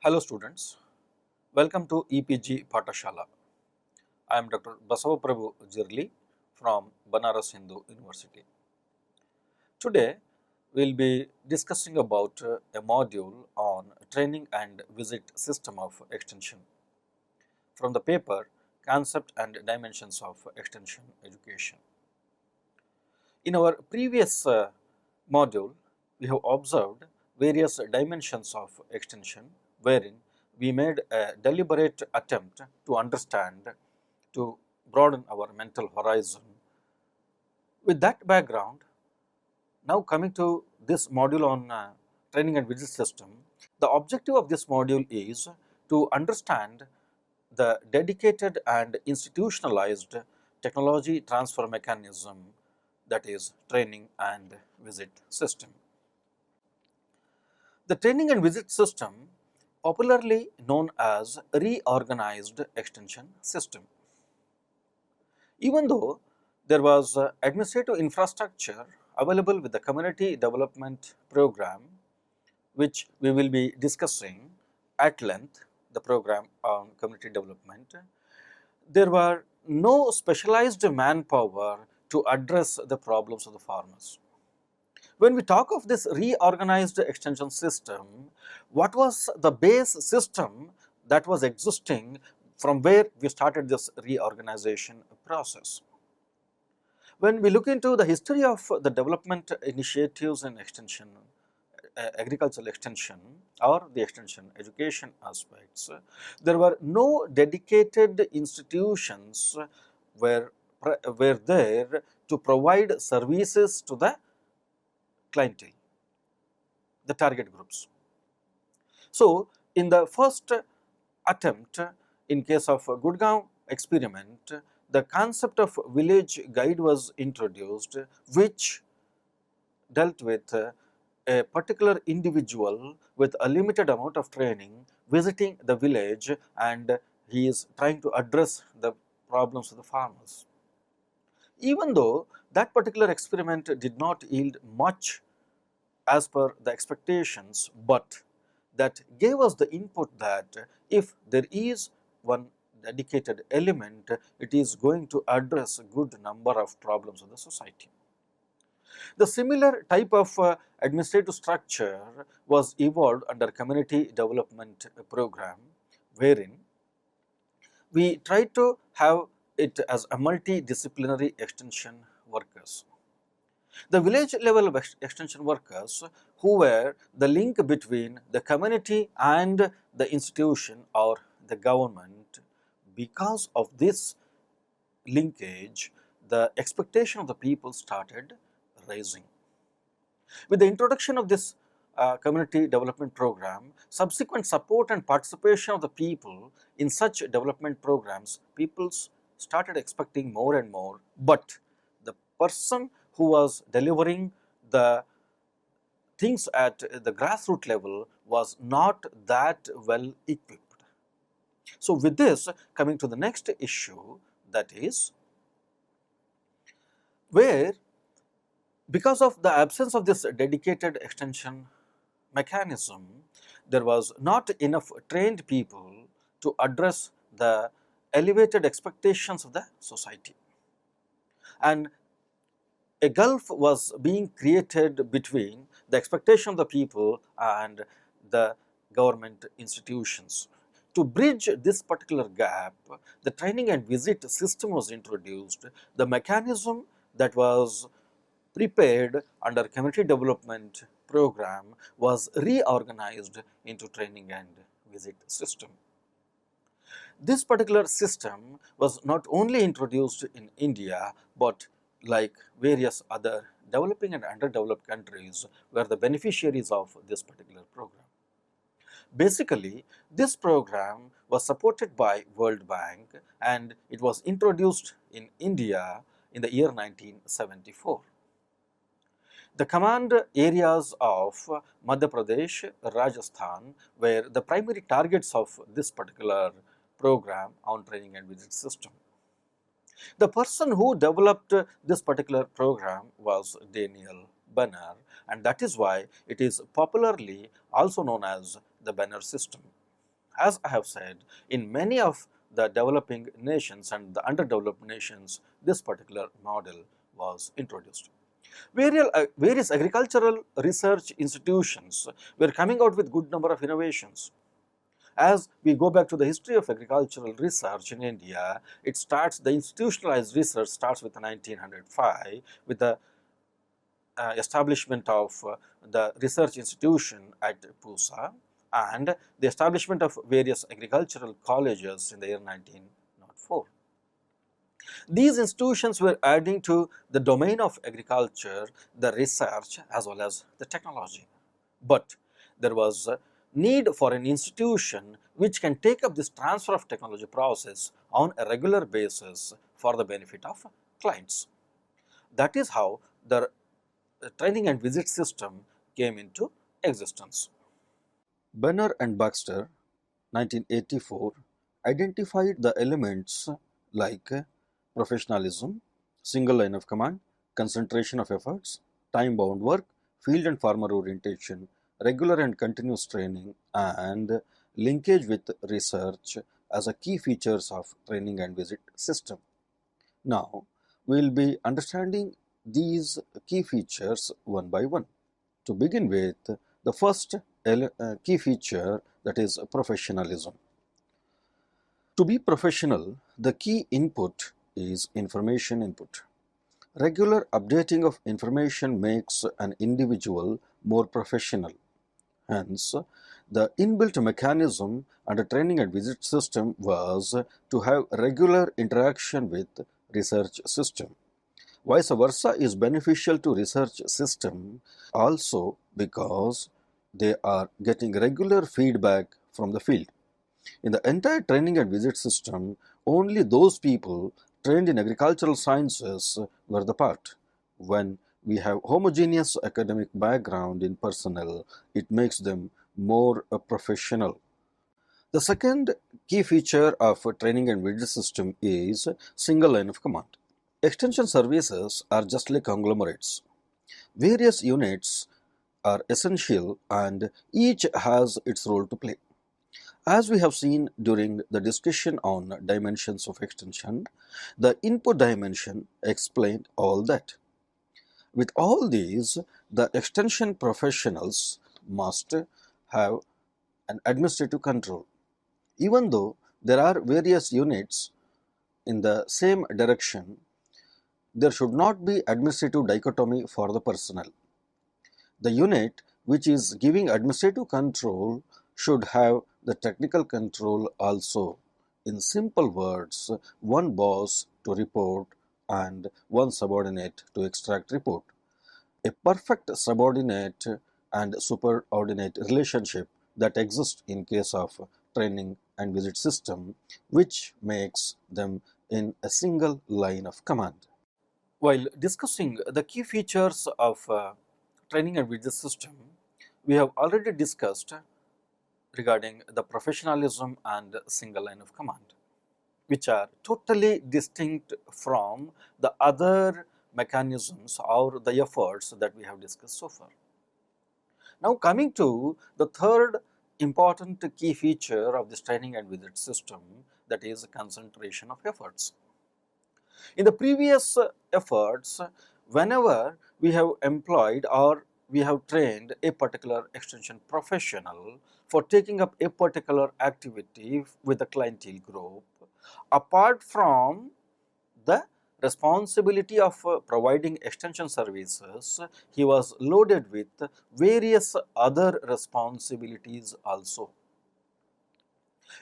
Hello students, welcome to EPG Patashala. I am Dr. Basavaprabhu Jirli from Banaras Hindu University. Today we will be discussing about a module on training and visit system of extension from the paper Concept and Dimensions of Extension Education. In our previous module, we have observed various dimensions of extension wherein we made a deliberate attempt to understand, to broaden our mental horizon. With that background, now coming to this module on training and visit system, the objective of this module is to understand the dedicated and institutionalized technology transfer mechanism, that is training and visit system. The training and visit system, popularly known as reorganized extension system. Even though there was administrative infrastructure available with the community development program, which we will be discussing at length, the program on community development, there were no specialized manpower to address the problems of the farmers. When we talk of this reorganized extension system, what was the base system that was existing from where we started this reorganization process? When we look into the history of the development initiatives in extension, agricultural extension or the extension education aspects, there were no dedicated institutions were there to provide services to the clientele, the target groups. So, in the first attempt, in case of Gurgaon experiment, the concept of village guide was introduced, which dealt with a particular individual with a limited amount of training visiting the village, and he is trying to address the problems of the farmers. Even though that particular experiment did not yield much as per the expectations, but that gave us the input that if there is one dedicated element, it is going to address a good number of problems of the society. The similar type of administrative structure was evolved under community development program, wherein we try to have it as a multidisciplinary extension workers. The village level of extension workers, who were the link between the community and the institution or the government, because of this linkage, the expectation of the people started rising. With the introduction of this community development program, subsequent support and participation of the people in such development programs, people started expecting more and more, but the person who was delivering the things at the grassroots level was not that well equipped. So, with this, coming to the next issue, that is where, because of the absence of this dedicated extension mechanism, there was not enough trained people to address the elevated expectations of the society, and a gulf was being created between the expectation of the people and the government institutions. To bridge this particular gap, the training and visit system was introduced. The mechanism that was prepared under community development program was reorganized into training and visit system. This particular system was not only introduced in India, but like various other developing and underdeveloped countries were the beneficiaries of this particular program. Basically, this program was supported by World Bank, and it was introduced in India in the year 1974. The command areas of Madhya Pradesh, Rajasthan were the primary targets of this particular program on training and visit system. The person who developed this particular program was Daniel Banner, and that is why it is popularly also known as the Banner system. As I have said, in many of the developing nations and the underdeveloped nations, this particular model was introduced. Various agricultural research institutions were coming out with good number of innovations. As we go back to the history of agricultural research in India, the institutionalized research starts with 1905 with the establishment of the research institution at Pusa and the establishment of various agricultural colleges in the year 1904. These institutions were adding to the domain of agriculture, the research as well as the technology. But there was a need for an institution which can take up this transfer of technology process on a regular basis for the benefit of clients. That is how the training and visit system came into existence. Benner and Baxter, 1984, identified the elements like professionalism, single line of command, concentration of efforts, time-bound work, field and farmer orientation, regular and continuous training, and linkage with research as a key features of training and visit system. Now, we will be understanding these key features one by one. To begin with, the first key feature, that is professionalism. To be professional, the key input is information input. Regular updating of information makes an individual more professional. Hence, the inbuilt mechanism under training and visit system was to have regular interaction with research system. Vice versa is beneficial to research system also because they are getting regular feedback from the field. In the entire training and visit system, only those people trained in agricultural sciences were the part. When we have homogeneous academic background in personnel, it makes them more professional. The second key feature of a training and visit system is single line of command. Extension services are just like conglomerates. Various units are essential and each has its role to play. As we have seen during the discussion on dimensions of extension, the input dimension explained all that. With all these, the extension professionals must have an administrative control. Even though there are various units in the same direction, there should not be administrative dichotomy for the personnel. The unit which is giving administrative control should have the technical control also. In simple words, one boss to report and one subordinate to extract report. A perfect subordinate and superordinate relationship that exists in case of training and visit system, which makes them in a single line of command. While discussing the key features of training and visit system, we have already discussed regarding the professionalism and single line of command, which are totally distinct from the other mechanisms or the efforts that we have discussed so far. Now, coming to the third important key feature of this training and visit system, that is concentration of efforts. In the previous efforts, whenever we have employed or we have trained a particular extension professional for taking up a particular activity with a clientele group, apart from the responsibility of providing extension services, he was loaded with various other responsibilities also.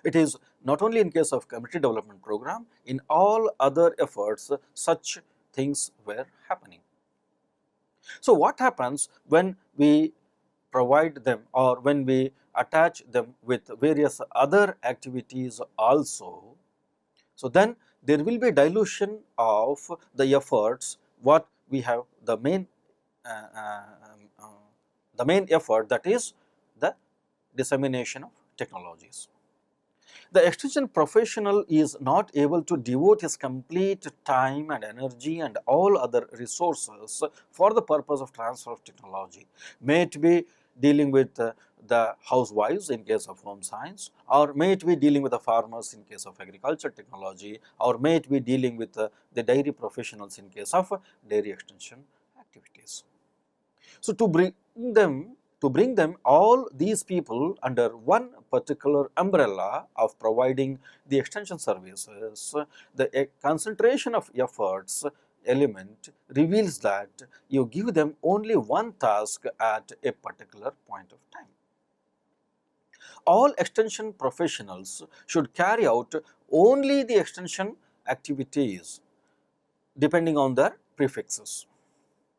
It is not only in case of community development program, in all other efforts such things were happening. So, what happens when we provide them or when we attach them with various other activities also? So, then there will be dilution of the efforts what we have uh, uh, the main effort, that is the dissemination of technologies. The extension professional is not able to devote his complete time and energy and all other resources for the purpose of transfer of technology. May it be dealing with the housewives in case of home science, or may it be dealing with the farmers in case of agriculture technology, or may it be dealing with the dairy professionals in case of dairy extension activities. So, to bring them all these people under one particular umbrella of providing the extension services, the concentration of efforts element reveals that you give them only one task at a particular point of time. All extension professionals should carry out only the extension activities depending on their prefixes.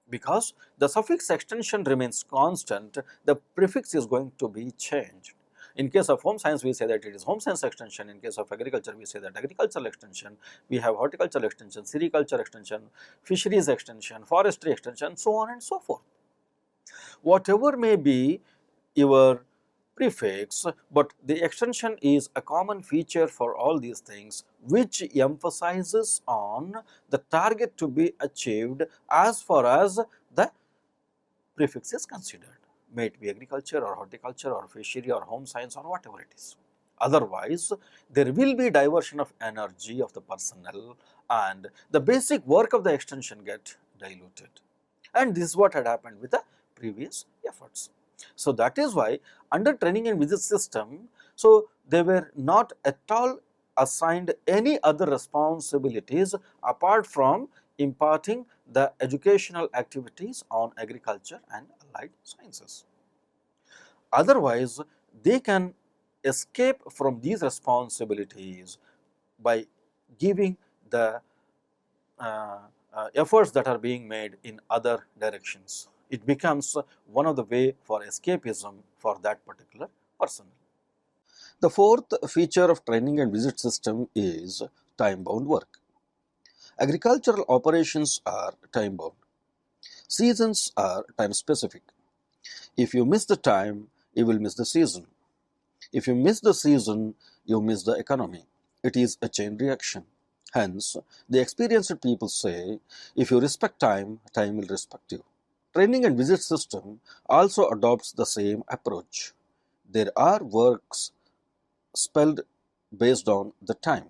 Because the suffix extension remains constant, the prefix is going to be changed. In case of home science, we say that it is home science extension. In case of agriculture, we say that agricultural extension. We have horticultural extension, sericulture extension, fisheries extension, forestry extension, so on and so forth. Whatever may be your prefix, but the extension is a common feature for all these things, which emphasizes on the target to be achieved as far as the prefix is considered, may it be agriculture or horticulture or fishery or home science or whatever it is. Otherwise, there will be diversion of energy of the personnel and the basic work of the extension get diluted. And this is what had happened with the previous efforts. So, that is why under training and visit system, so they were not at all assigned any other responsibilities apart from imparting the educational activities on agriculture and allied sciences. Otherwise, they can escape from these responsibilities by giving the efforts that are being made in other directions. It becomes one of the way for escapism for that particular person. The fourth feature of training and visit system is time-bound work. Agricultural operations are time-bound. Seasons are time-specific. If you miss the time, you will miss the season. If you miss the season, you miss the economy. It is a chain reaction. Hence, the experienced people say, if you respect time, time will respect you. Training and visit system also adopts the same approach. There are works spelled based on the time.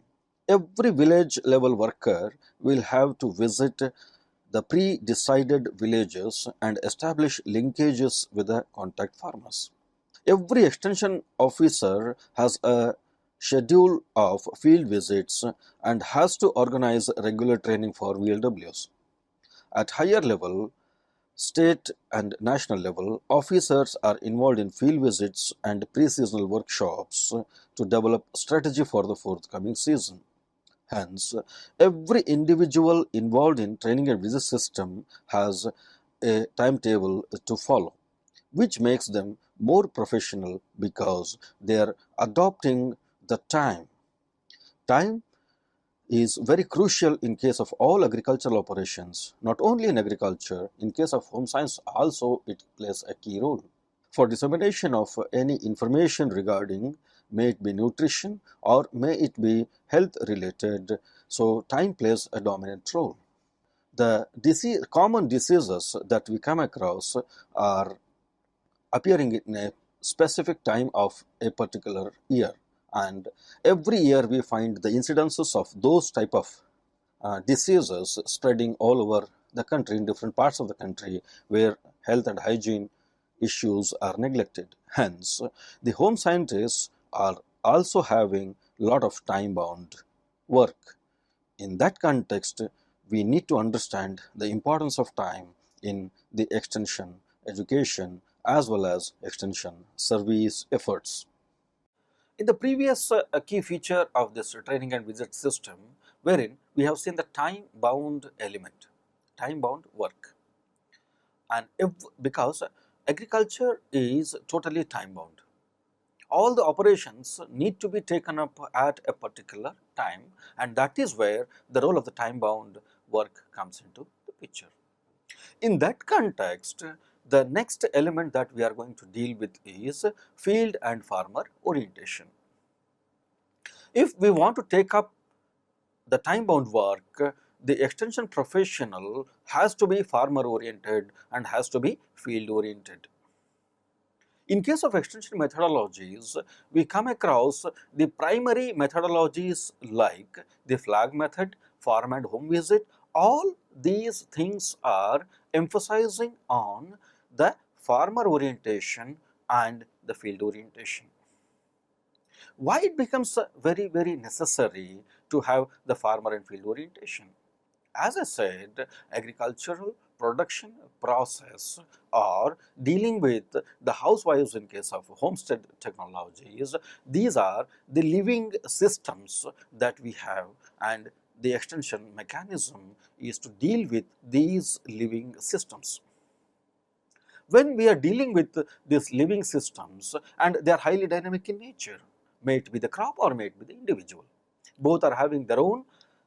Every village level worker will have to visit the pre-decided villages and establish linkages with the contact farmers. Every extension officer has a schedule of field visits and has to organize regular training for VLWs. At higher level, state and national level, officers are involved in field visits and pre-seasonal workshops to develop strategy for the forthcoming season. Hence, every individual involved in training and visit system has a timetable to follow, which makes them more professional because they are adopting the time. Time is very crucial in case of all agricultural operations, not only in agriculture, in case of home science also it plays a key role. For dissemination of any information regarding, may it be nutrition or may it be health related, so time plays a dominant role. The common diseases that we come across are appearing in a specific time of a particular year, and every year we find the incidences of those type of diseases spreading all over the country, in different parts of the country where health and hygiene issues are neglected. Hence, the home scientists are also having a lot of time-bound work. In that context, we need to understand the importance of time in the extension education as well as extension service efforts. In the previous key feature of this training and visit system, wherein we have seen the time-bound element, time-bound work, and because agriculture is totally time-bound, all the operations need to be taken up at a particular time, and that is where the role of the time-bound work comes into the picture. In that context, the next element that we are going to deal with is field and farmer orientation. If we want to take up the time-bound work, the extension professional has to be farmer oriented and has to be field oriented. In case of extension methodologies, we come across the primary methodologies like the flag method, farm and home visit. All these things are emphasizing on the farmer orientation and the field orientation. Why it becomes very necessary to have the farmer and field orientation? As I said, agricultural production process or dealing with the housewives in case of homestead technologies, these are the living systems that we have, and the extension mechanism is to deal with these living systems. When we are dealing with these living systems and they are highly dynamic in nature, may it be the crop or may it be the individual, both are having their own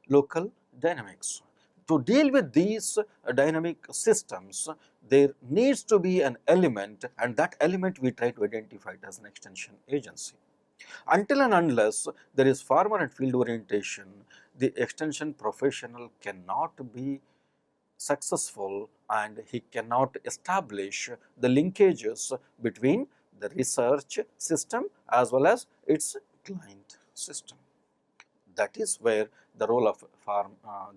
local dynamics. To deal with these dynamic systems, there needs to be an element, and that element we try to identify it as an extension agency. Until and unless there is farmer and field orientation, the extension professional cannot be successful and he cannot establish the linkages between the research system as well as its client system. That is where the role of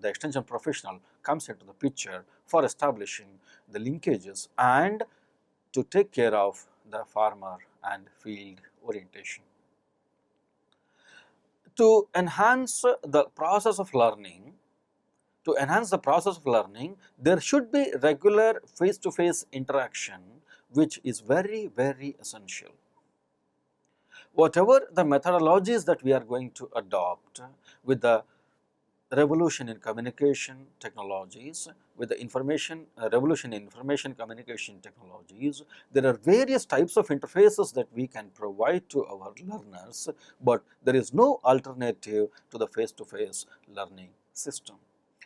the extension professional comes into the picture for establishing the linkages and to take care of the farmer and field orientation. To enhance the process of learning, there should be regular face-to-face interaction, which is very essential. Whatever the methodologies that we are going to adopt with the revolution in communication technologies, with the revolution in information communication technologies, there are various types of interfaces that we can provide to our learners, but there is no alternative to the face-to-face learning system.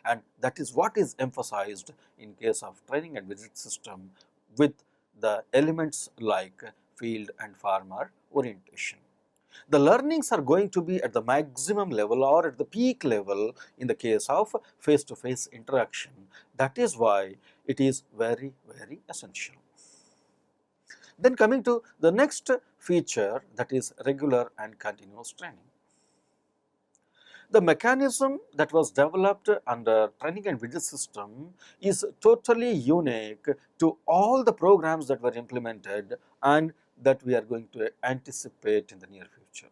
And that is what is emphasized in case of training and visit system with the elements like field and farmer orientation. The learnings are going to be at the maximum level or at the peak level in the case of face-to-face interaction. That is why it is very essential. Then coming to the next feature, that is regular and continuous training. The mechanism that was developed under training and visit system is totally unique to all the programs that were implemented and that we are going to anticipate in the near future.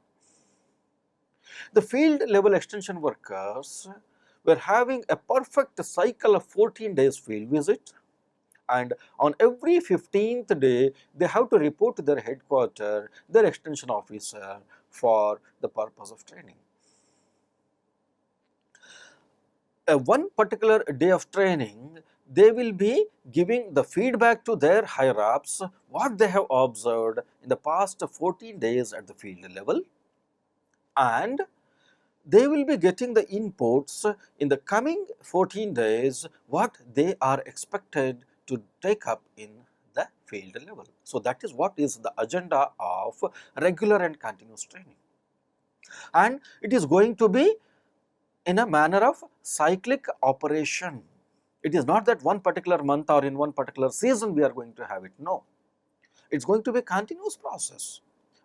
The field level extension workers were having a perfect cycle of 14 days field visit, and on every 15th day they have to report to their headquarter, their extension officer, for the purpose of training. One particular day of training, they will be giving the feedback to their higher ups what they have observed in the past 14 days at the field level, and they will be getting the inputs in the coming 14 days what they are expected to take up in the field level. So, that is what is the agenda of regular and continuous training, and it is going to be in a manner of cyclic operation. It is not that one particular month or in one particular season we are going to have it. No, it is going to be a continuous process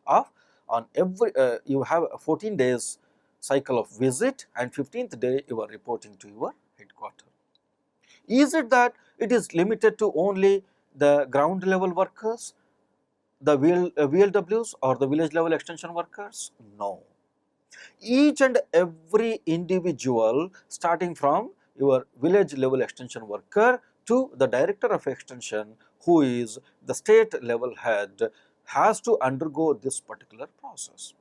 of on every you have a 14 days cycle of visit and 15th day you are reporting to your headquarter. Is it that it is limited to only the ground level workers, the VLWs or the village level extension workers? No. Each and every individual, starting from your village level extension worker to the director of extension, who is the state level head, has to undergo this particular process.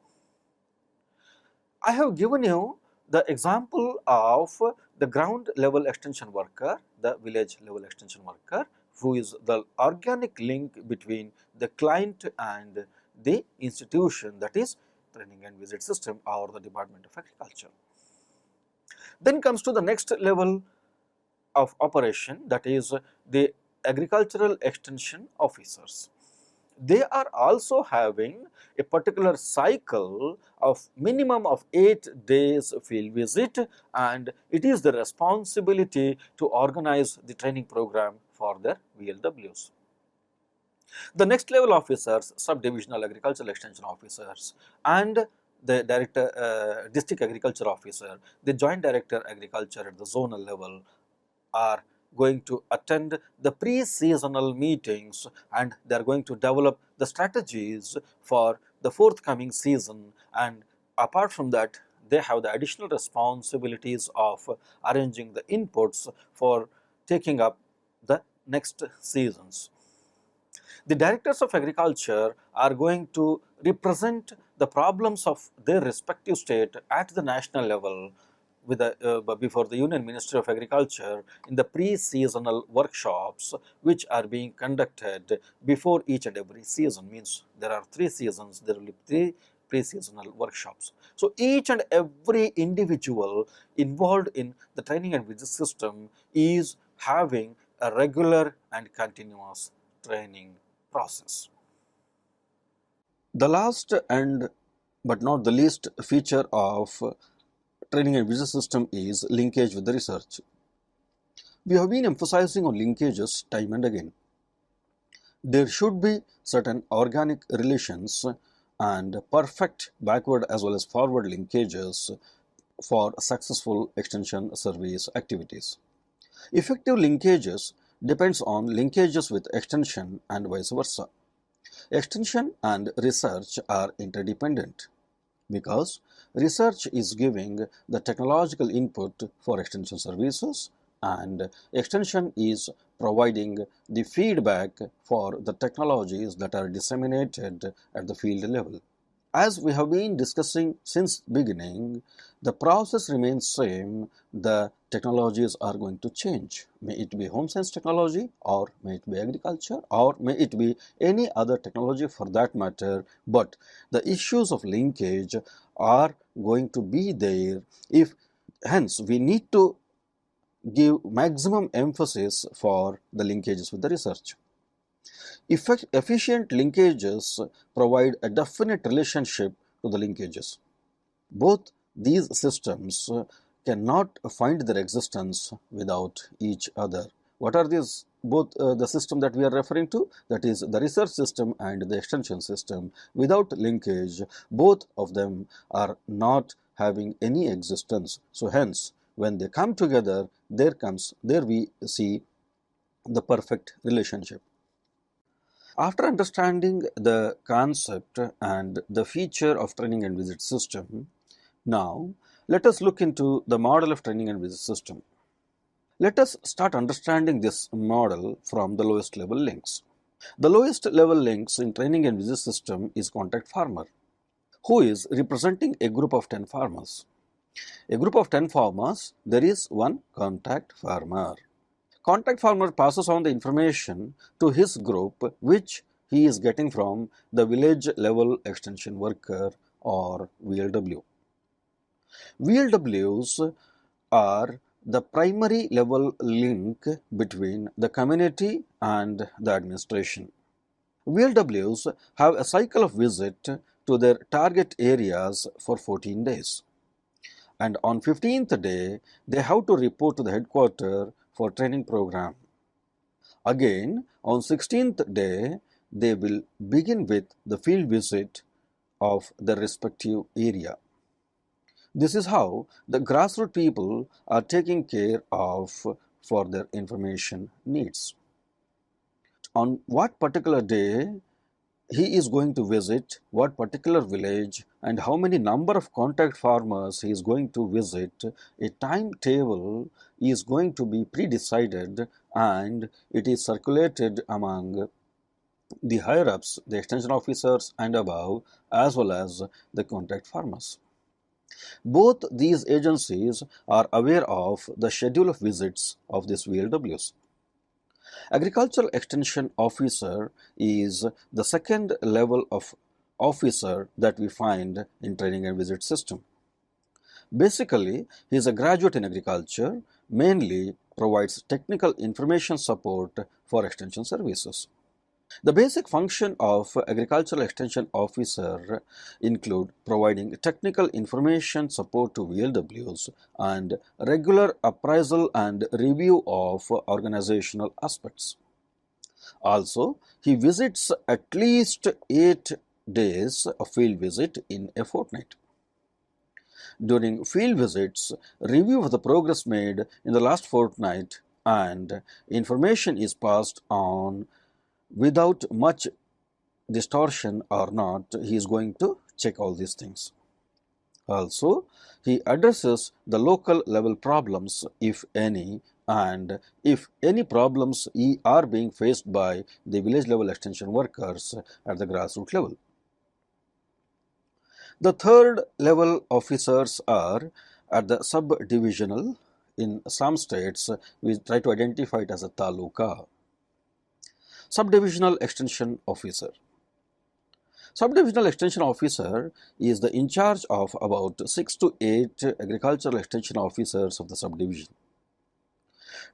I have given you the example of the ground level extension worker, the village level extension worker, who is the organic link between the client and the institution, that is training and visit system or the Department of Agriculture. Then comes to the next level of operation, that is the agricultural extension officers. They are also having a particular cycle of minimum of 8 days field visit, and it is the responsibility to organize the training program for their VLWs. The next level officers, subdivisional agricultural extension officers, and the district agriculture officer, the joint director agriculture at the zonal level, are going to attend the pre-seasonal meetings, and they are going to develop the strategies for the forthcoming season. And apart from that, they have the additional responsibilities of arranging the inputs for taking up the next seasons. The directors of agriculture are going to represent the problems of their respective state at the national level with before the Union Ministry of Agriculture in the pre-seasonal workshops which are being conducted before each and every season. Means there are 3 seasons, there will be 3 pre-seasonal workshops. So, each and every individual involved in the training and visit system is having a regular and continuous training process. The last and but not the least feature of training and visit system is linkage with the research. We have been emphasizing on linkages time and again. There should be certain organic relations and perfect backward as well as forward linkages for successful extension service activities. Effective linkages depends on linkages with extension and vice versa. Extension and research are interdependent because research is giving the technological input for extension services and extension is providing the feedback for the technologies that are disseminated at the field level. As we have been discussing since beginning, the process remains same, the technologies are going to change. May it be home science technology, or may it be agriculture, or may it be any other technology for that matter, but the issues of linkage are going to be there. Hence we need to give maximum emphasis for the linkages with the research. Efficient linkages provide a definite relationship to the linkages. Both these systems cannot find their existence without each other. What are these? Both the system that we are referring to, that is the research system and the extension system. Without linkage, both of them are not having any existence. So hence, when they come together, there we see the perfect relationship. After understanding the concept and the feature of training and visit system, now let us look into the model of training and visit system. Let us start understanding this model from the lowest level links. The lowest level links in training and visit system is contact farmer, who is representing a group of 10 farmers. A group of 10 farmers, there is one contact farmer. Contact farmer passes on the information to his group which he is getting from the village level extension worker or VLW. VLWs are the primary level link between the community and the administration. VLWs have a cycle of visit to their target areas for 14 days. And on 15th day, they have to report to the headquarters for training program. Again, on 16th day, they will begin with the field visit of the respective area. This is how the grassroots people are taking care of for their information needs. On what particular day he is going to visit what particular village and how many number of contact farmers he is going to visit, a timetable is going to be pre-decided and it is circulated among the higher-ups, the extension officers and above, as well as the contact farmers. Both these agencies are aware of the schedule of visits of these VLWs. Agricultural Extension Officer is the second level of officer that we find in training and visit system. Basically, he is a graduate in agriculture, mainly provides technical information support for extension services. The basic function of Agricultural Extension Officer include providing technical information support to VLWs and regular appraisal and review of organizational aspects. Also, he visits at least 8 days of field visit in a fortnight. During field visits, review of the progress made in the last fortnight and information is passed on without much distortion or not. He is going to check all these things. Also, he addresses the local level problems, if any, and if any problems are being faced by the village level extension workers at the grassroots level. The third level officers are at the sub-divisional. In some states, we try to identify it as a taluka. Subdivisional extension officer. Subdivisional extension officer is the in charge of about 6 to 8 agricultural extension officers of the subdivision.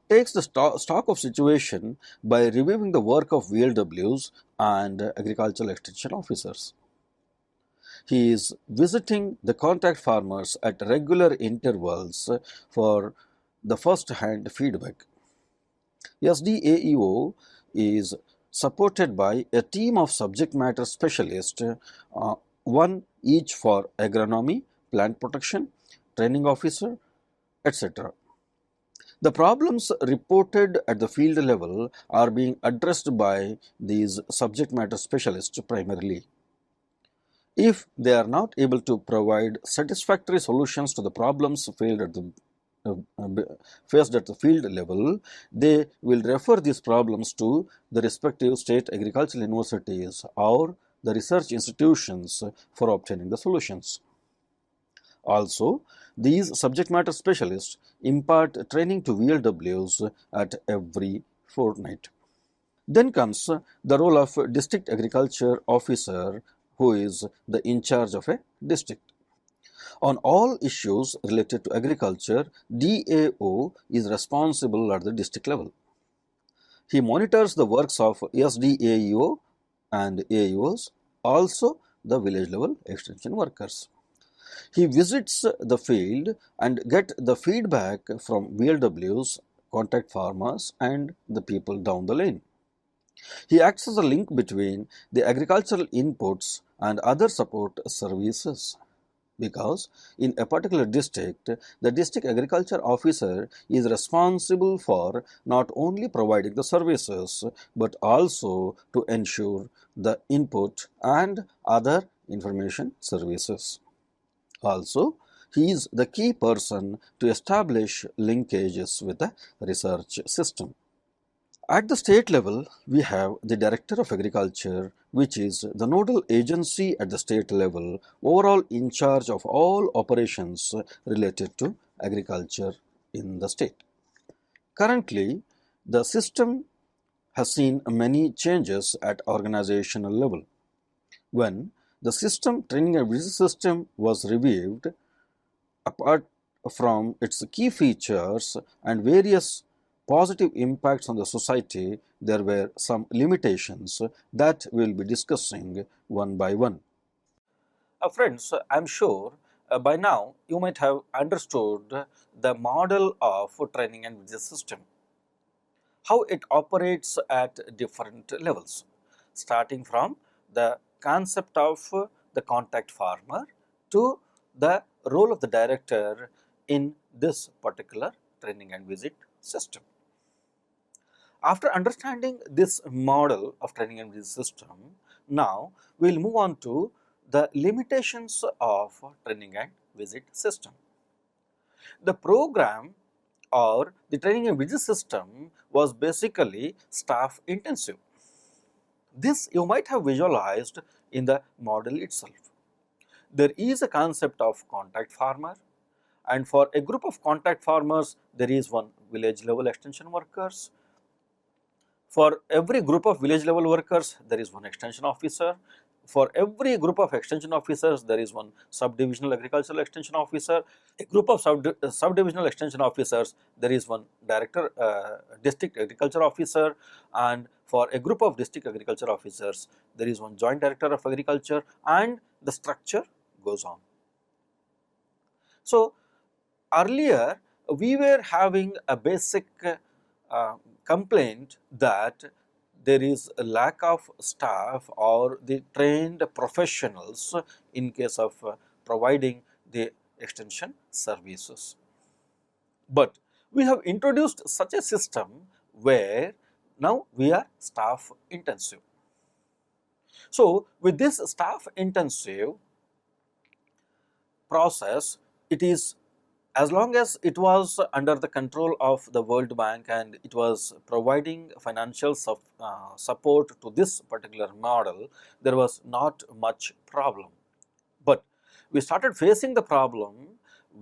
Takes the stock of situation by reviewing the work of VLWs and agricultural extension officers. He is visiting the contact farmers at regular intervals for the first-hand feedback. SDAEO is supported by a team of subject matter specialists, one each for agronomy, plant protection, training officer, etc. The problems reported at the field level are being addressed by these subject matter specialists primarily. If they are not able to provide satisfactory solutions to the problems faced at the field level, they will refer these problems to the respective state agricultural universities or the research institutions for obtaining the solutions. Also, these subject matter specialists impart training to VLWs at every fortnight. Then comes the role of district agriculture officer, who is the in charge of a district. On all issues related to agriculture, DAO is responsible at the district level. He monitors the works of SDAEO and AEOs, also the village level extension workers. He visits the field and gets the feedback from VLWs, contact farmers and the people down the lane. He acts as a link between the agricultural inputs and other support services, because in a particular district, the district agriculture officer is responsible for not only providing the services but also to ensure the input and other information services. Also, he is the key person to establish linkages with the research system. At the state level, we have the Director of Agriculture, which is the nodal agency at the state level, overall in charge of all operations related to agriculture in the state. Currently, the system has seen many changes at organizational level. When the system training and business system was reviewed, apart from its key features and various positive impacts on the society, there were some limitations that we will be discussing one by one. Friends, I am sure by now you might have understood the model of training and business system, how it operates at different levels, starting from the concept of the contact farmer to the role of the director in this particular training and visit system. After understanding this model of training and visit system, now we will move on to the limitations of training and visit system. The program or the training and visit system was basically staff intensive. This you might have visualized in the model itself. There is a concept of contact farmer, and for a group of contact farmers there is one village level extension workers. For every group of village level workers there is one extension officer. For every group of extension officers there is one subdivisional agricultural extension officer. A group of subdivisional extension officers there is one director district agriculture officer, and for a group of district agriculture officers there is one joint director of agriculture, and the structure goes on. So, earlier we were having a basic complaint that there is a lack of staff or the trained professionals in case of providing the extension services. But we have introduced such a system where now we are staff intensive. So, with this staff intensive process, it is, as long as it was under the control of the World Bank and it was providing financial support to this particular model, there was not much problem. But we started facing the problem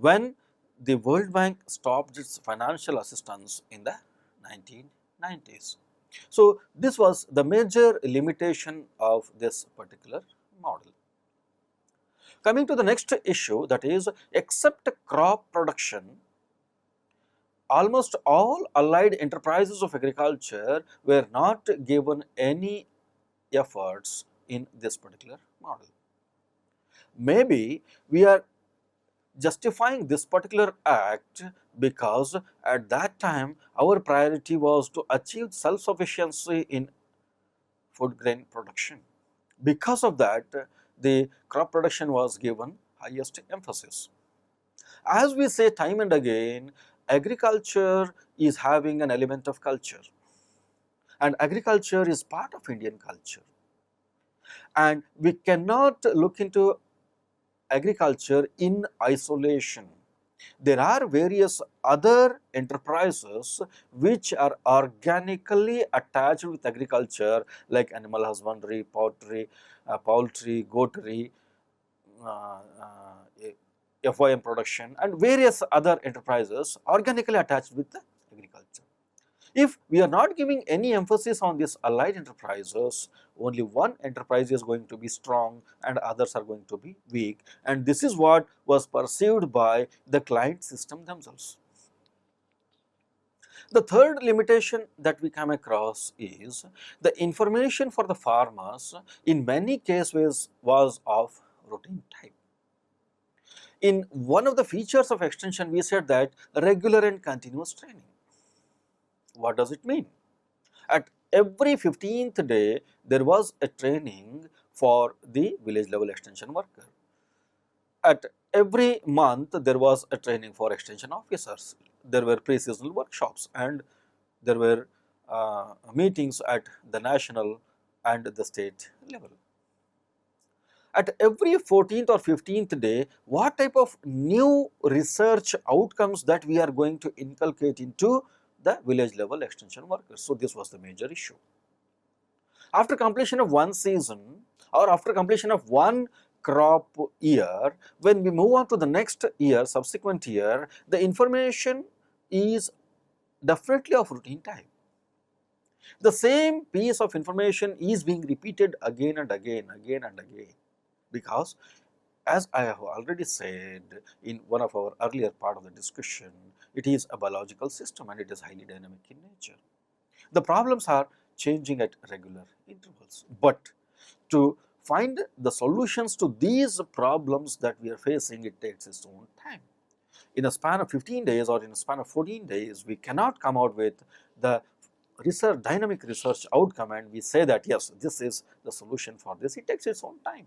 when the World Bank stopped its financial assistance in the 1990s. So, this was the major limitation of this particular model. Coming to the next issue, that is, except crop production, almost all allied enterprises of agriculture were not given any efforts in this particular model. Maybe we are justifying this particular act because at that time our priority was to achieve self-sufficiency in food grain production. Because of that, the crop production was given highest emphasis. As we say time and again, agriculture is having an element of culture, and agriculture is part of Indian culture. And we cannot look into agriculture in isolation. There are various other enterprises which are organically attached with agriculture, like animal husbandry, poultry, goatry, uh, FOM production, and various other enterprises organically attached with the agriculture. If we are not giving any emphasis on these allied enterprises, only one enterprise is going to be strong and others are going to be weak, and this is what was perceived by the client system themselves. The third limitation that we come across is the information for the farmers in many cases was of routine type. In one of the features of extension, we said that regular and continuous training. What does it mean? At every 15th day, there was a training for the village level extension worker. At every month, there was a training for extension officers. There were pre-seasonal workshops and there were meetings at the national and the state level. At every 14th or 15th day, what type of new research outcomes that we are going to inculcate into the village level extension workers. So, this was the major issue. After completion of one season or after completion of one crop year, when we move on to the next year, subsequent year, the information is definitely of routine type. The same piece of information is being repeated again and again, because as I have already said in one of our earlier part of the discussion, it is a biological system and it is highly dynamic in nature. The problems are changing at regular intervals, but to find the solutions to these problems that we are facing, it takes its own time. In a span of 15 days or in a span of 14 days, we cannot come out with the dynamic research outcome and we say that yes, this is the solution for this. It takes its own time.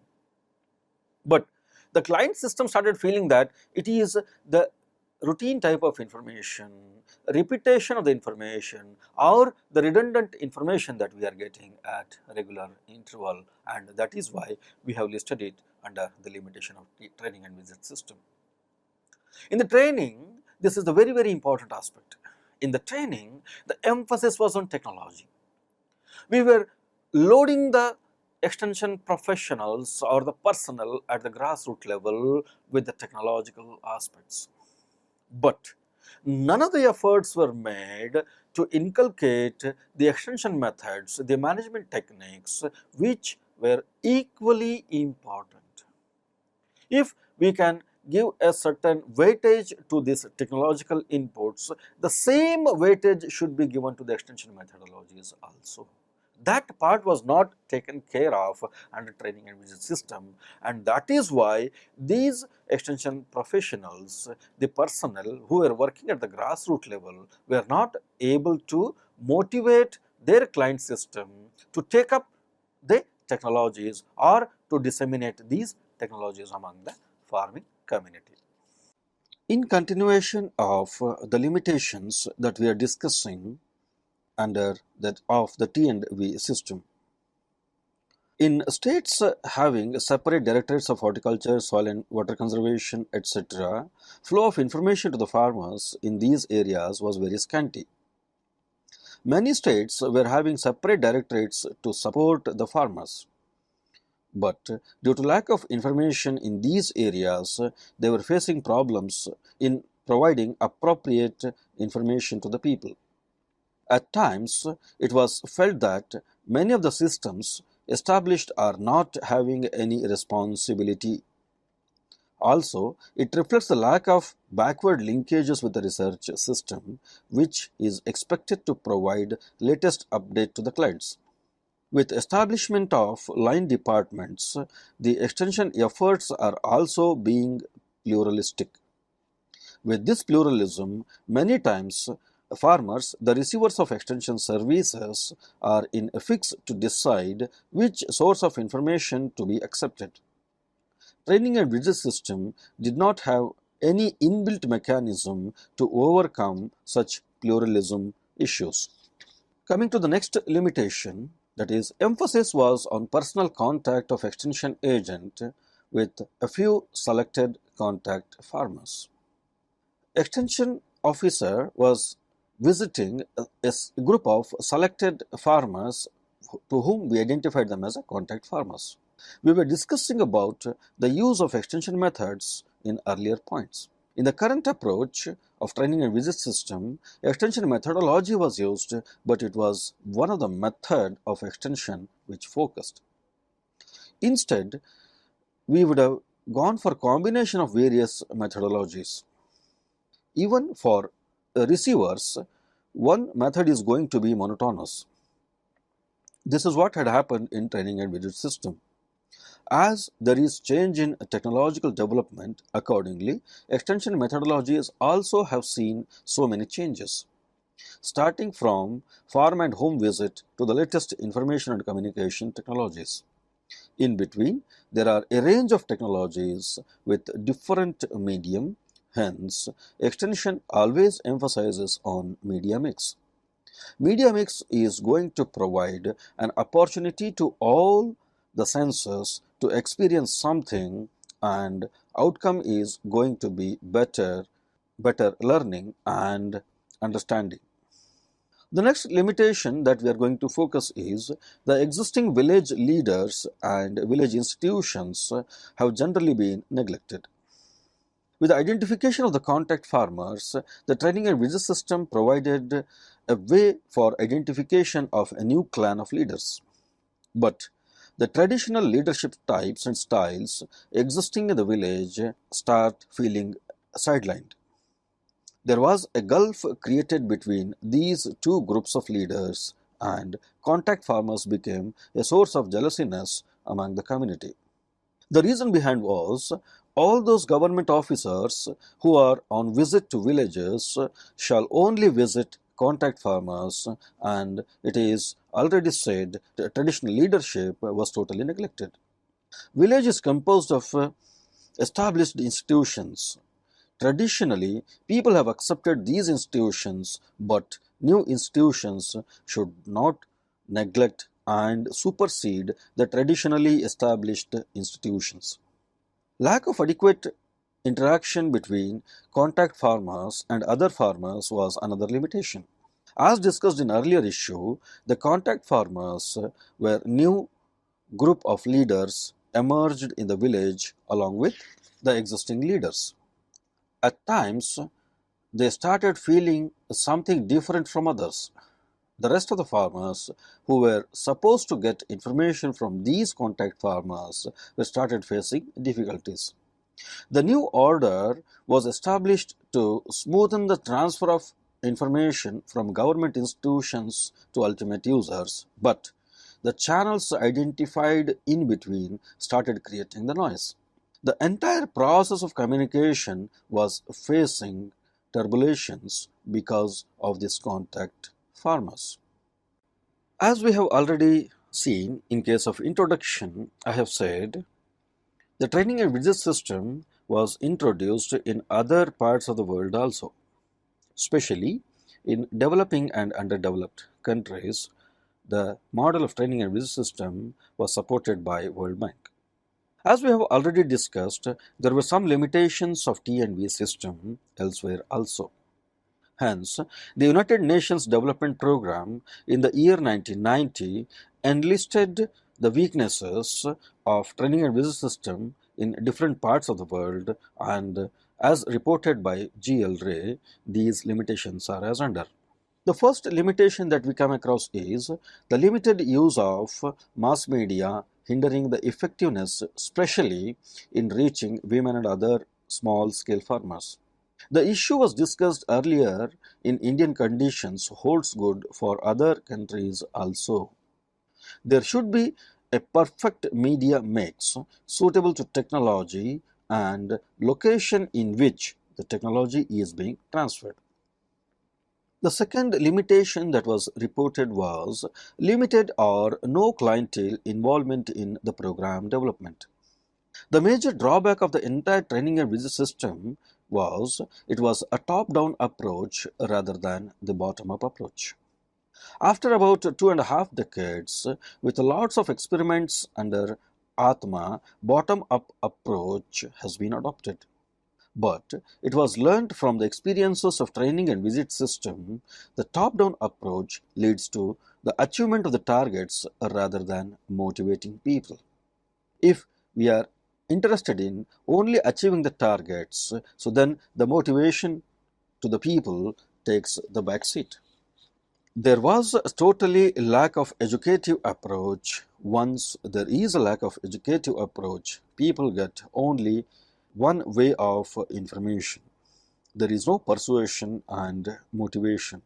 But the client system started feeling that it is the routine type of information, repetition of the information or the redundant information that we are getting at regular interval, and that is why we have listed it under the limitation of training and visit system. In the training, this is the very important aspect. In the training, the emphasis was on technology. We were loading the extension professionals or the personnel at the grassroots level with the technological aspects. But none of the efforts were made to inculcate the extension methods, the management techniques which were equally important. If we can give a certain weightage to these technological inputs, the same weightage should be given to the extension methodologies also. That part was not taken care of under training and visit system, and that is why these extension professionals, the personnel who were working at the grassroots level, were not able to motivate their client system to take up the technologies or to disseminate these technologies among the farming community. In continuation of the limitations that we are discussing under that of the T&V system, in states having separate directorates of horticulture, soil and water conservation, etc., flow of information to the farmers in these areas was very scanty. Many states were having separate directorates to support the farmers. But due to lack of information in these areas, they were facing problems in providing appropriate information to the people. At times, it was felt that many of the systems established are not having any responsibility. Also, it reflects the lack of backward linkages with the research system, which is expected to provide latest update to the clients. With establishment of line departments, the extension efforts are also being pluralistic. With this pluralism, many times farmers, the receivers of extension services, are in a fix to decide which source of information to be accepted. Training and bridges system did not have any inbuilt mechanism to overcome such pluralism issues. Coming to the next limitation, that is, emphasis was on personal contact of extension agent with a few selected contact farmers. Extension officer was visiting a group of selected farmers to whom we identified them as contact farmers. We were discussing about the use of extension methods in earlier points. In the current approach of training and visit system, extension methodology was used, but it was one of the method of extension which focused. Instead, we would have gone for combination of various methodologies. Even for receivers, one method is going to be monotonous. This is what had happened in training and visit system. As there is change in technological development, accordingly, extension methodologies also have seen so many changes. Starting from farm and home visit to the latest information and communication technologies. In between, there are a range of technologies with different medium. Hence, extension always emphasizes on media mix. Media mix is going to provide an opportunity to all the senses to experience something, and outcome is going to be better learning and understanding. The next limitation that we are going to focus is the existing village leaders and village institutions have generally been neglected. With the identification of the contact farmers, the training and visit system provided a way for identification of a new clan of leaders. But the traditional leadership types and styles existing in the village start feeling sidelined. There was a gulf created between these two groups of leaders, and contact farmers became a source of jealousiness among the community. The reason behind was all those government officers who are on visit to villages shall only visit contact farmers, and it is already said the traditional leadership was totally neglected. Village is composed of established institutions. Traditionally, people have accepted these institutions, but new institutions should not neglect and supersede the traditionally established institutions. Lack of adequate interaction between contact farmers and other farmers was another limitation. As discussed in earlier issue, the contact farmers were new group of leaders emerged in the village along with the existing leaders. At times, they started feeling something different from others. The rest of the farmers who were supposed to get information from these contact farmers were started facing difficulties. The new order was established to smoothen the transfer of information from government institutions to ultimate users, but the channels identified in between started creating the noise. The entire process of communication was facing turbulations because of these contact farmers. As we have already seen in case of introduction, I have said the training and visit system was introduced in other parts of the world also, especially in developing and underdeveloped countries. The model of training and visit system was supported by World Bank. As we have already discussed, there were some limitations of T&V system elsewhere also. Hence, the United Nations Development Programme in the year 1990 enlisted the weaknesses of training and visit system in different parts of the world, and as reported by G.L. Ray, these limitations are as under. The first limitation that we come across is the limited use of mass media hindering the effectiveness, especially in reaching women and other small-scale farmers. The issue was discussed earlier in Indian conditions, holds good for other countries also. There should be a perfect media mix suitable to technology and location in which the technology is being transferred. The second limitation that was reported was limited or no clientele involvement in the program development. The major drawback of the entire training and visit system was it was a top-down approach rather than the bottom-up approach. After about 2.5 decades, with lots of experiments under Atma, bottom-up approach has been adopted. But it was learned from the experiences of training and visit system, the top-down approach leads to the achievement of the targets rather than motivating people. If we are interested in only achieving the targets, so then the motivation to the people takes the back seat. There was a totally lack of educative approach. Once there is a lack of educative approach, people get only one way of information. There is no persuasion and motivation.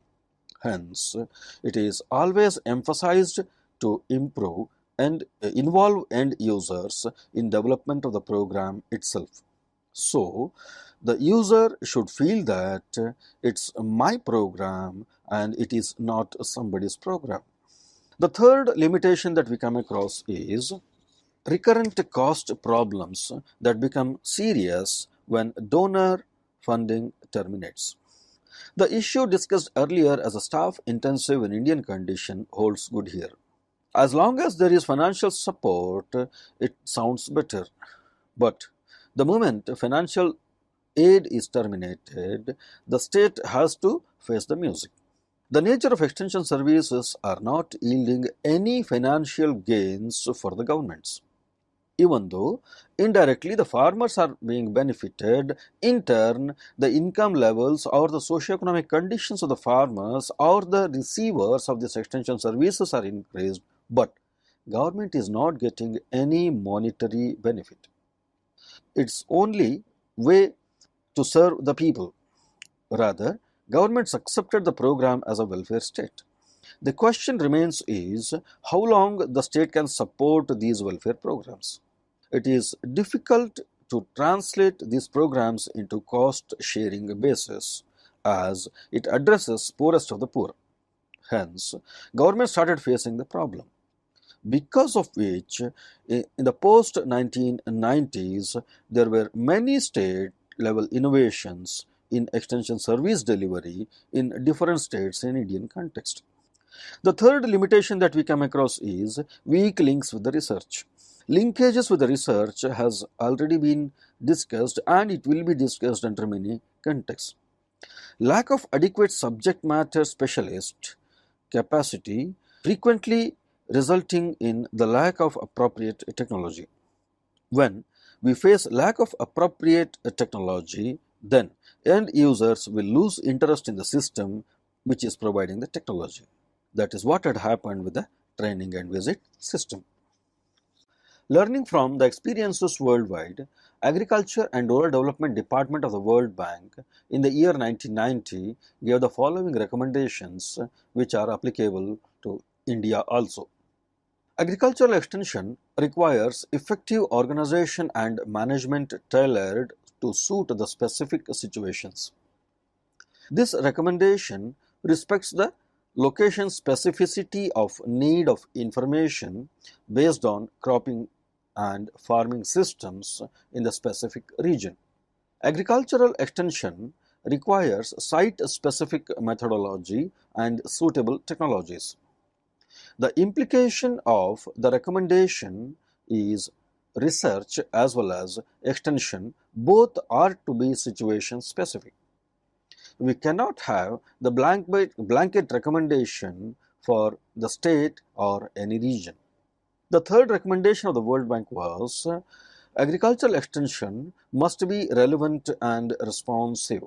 Hence, it is always emphasized to improve and involve end users in development of the program itself. So, the user should feel that it's my program and it is not somebody's program. The third limitation that we come across is recurrent cost problems that become serious when donor funding terminates. The issue discussed earlier as a staff-intensive in Indian condition holds good here. As long as there is financial support, it sounds better. But the moment financial aid is terminated, the state has to face the music. The nature of extension services are not yielding any financial gains for the governments. Even though indirectly the farmers are being benefited, in turn the income levels or the socio-economic conditions of the farmers or the receivers of these extension services are increased, but government is not getting any monetary benefit. It's only way to serve the people. Rather, governments accepted the program as a welfare state. The question remains is how long the state can support these welfare programs. It is difficult to translate these programs into cost-sharing basis as it addresses poorest of the poor. Hence, government started facing the problem. Because of which, in the post-1990s, there were many state-level innovations in extension service delivery in different states in Indian context. The third limitation that we come across is weak links with the research. Linkages with the research has already been discussed and it will be discussed under many contexts. Lack of adequate subject matter specialist capacity frequently resulting in the lack of appropriate technology. When we face lack of appropriate technology, then end users will lose interest in the system which is providing the technology. That is what had happened with the training and visit system. Learning from the experiences worldwide, Agriculture and Rural Development Department of the World Bank in the year 1990 gave the following recommendations which are applicable to India also. Agricultural extension requires effective organization and management tailored to suit the specific situations. This recommendation respects the location specificity of need of information based on cropping and farming systems in the specific region. Agricultural extension requires site-specific methodology and suitable technologies. The implication of the recommendation is research as well as extension both are to be situation specific. We cannot have the blanket recommendation for the state or any region. The third recommendation of the World Bank was agricultural extension must be relevant and responsive.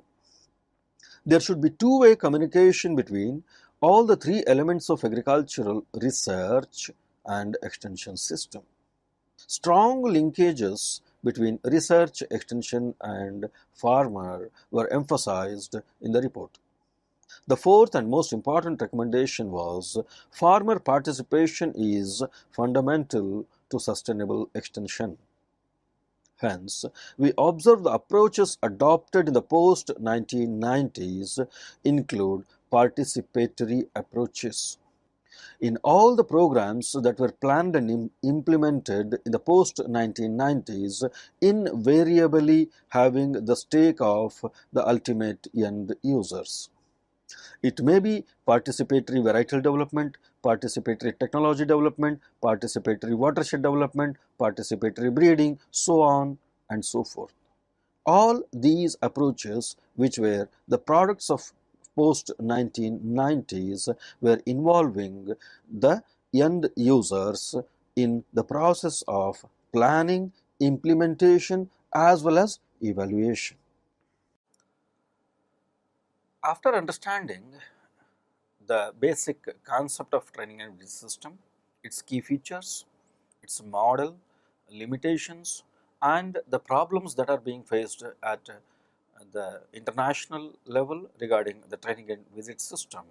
There should be two-way communication between all the three elements of agricultural research and extension system. Strong linkages between research, extension and farmer were emphasized in the report. The fourth and most important recommendation was farmer participation is fundamental to sustainable extension. Hence, we observe the approaches adopted in the post-1990s include participatory approaches. In all the programs that were planned and implemented in the post-1990s, invariably having the stake of the ultimate end users. It may be participatory varietal development, participatory technology development, participatory watershed development, participatory breeding, so on and so forth. All these approaches, which were the products of post-1990s, were involving the end users in the process of planning, implementation as well as evaluation. After understanding the basic concept of training and visit system, its key features, its model, limitations and the problems that are being faced at the international level regarding the training and visit system.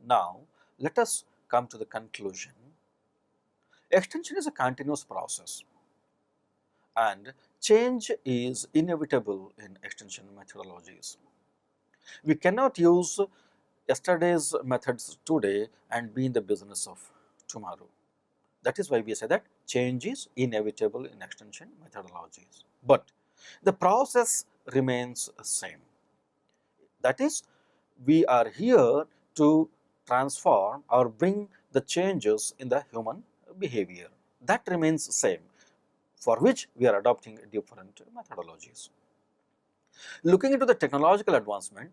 Now, let us come to the conclusion. Extension is a continuous process and change is inevitable in extension methodologies. We cannot use yesterday's methods today and be in the business of tomorrow. That is why we say that change is inevitable in extension methodologies, but the process remains the same. That is, we are here to transform or bring the changes in the human behavior. That remains same, for which we are adopting different methodologies. Looking into the technological advancement,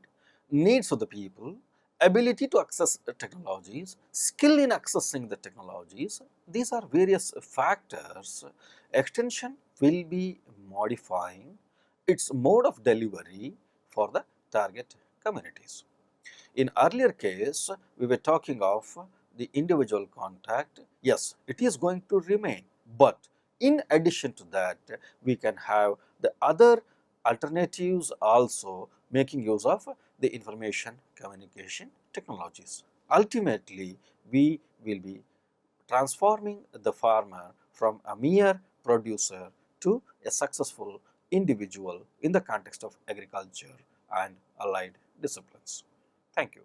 needs of the people, ability to access technologies, skill in accessing the technologies, these are various factors. Extension will be modifying its mode of delivery for the target communities. In earlier case, we were talking of the individual contact. Yes, it is going to remain, but in addition to that, we can have the other alternatives also making use of the information communication technologies. Ultimately, we will be transforming the farmer from a mere producer to a successful individual in the context of agriculture and allied disciplines. Thank you.